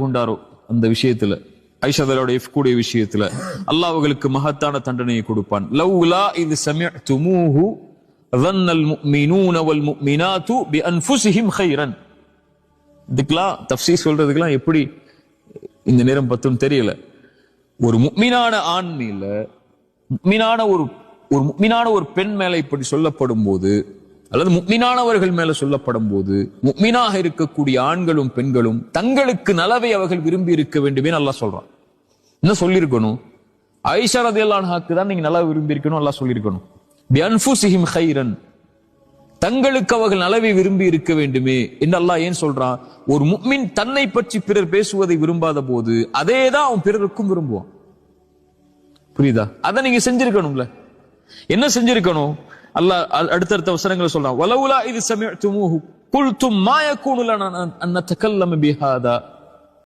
கொண்டாரோ அந்த விஷயத்துல, ஐஷாதலோட கூடிய விஷயத்துல அல்லாஹ் அவர்களுக்கு மகத்தான தண்டனையை கொடுப்பான். லவ்லா இது சமிஅதுமூஹு ظنல் முஃமினூன வல் முஃமினாத்து பிஅன்ஃபுஸிஹிம் கைரன். இதுக்கெல்லாம் தஃப்சீர் சொல்றதுக்கெல்லாம் எப்படி இந்த நேரம் பத்தும் தெரியல. ஒரு முஃமினான ஆண் மேல, முஃமினான ஒரு பெண் மேல இப்படி சொல்லப்படும் போது, அல்லது முஃமினானவர்கள் மேல சொல்லப்படும் போது, முஃமினாக இருக்கக்கூடிய ஆண்களும் பெண்களும் தங்களுக்கு நலவை அவர்கள் விரும்பி இருக்க வேண்டுமே அல்லாஹ் சொல்றான். என்ன சொல்லியிருக்கணும்? ஆயிஷா ரலியல்லாஹு அன்ஹாக்கு தான் நீங்க நல்லா விரும்பி இருக்கணும் அல்லாஹ் சொல்லியிருக்கணும். பிஅன்ஃபுஸிஹிம் கைரன், தங்களுக்கு அவர்கள் நலவை விரும்பி இருக்க வேண்டுமே என்று அல்லாஹ் ஏன் சொல்றான்? ஒரு முஃமின் தன்னை பற்றி பிறர் பேசுவதை விரும்பாத போது அதேதான் அவன் பிறருக்கும் விரும்புவான். புரியுதா? அதை நீங்க செஞ்சிருக்கணும்ல. என்ன செஞ்சிருக்கணும்? அல்லாஹ் அடுத்தடுத்த வசனங்களை சொல்றான். வலவுலா இது சமிஅதுமூஹு குல்தும் மா யகூனு லனா அன் நதகல்லம பிஹாதா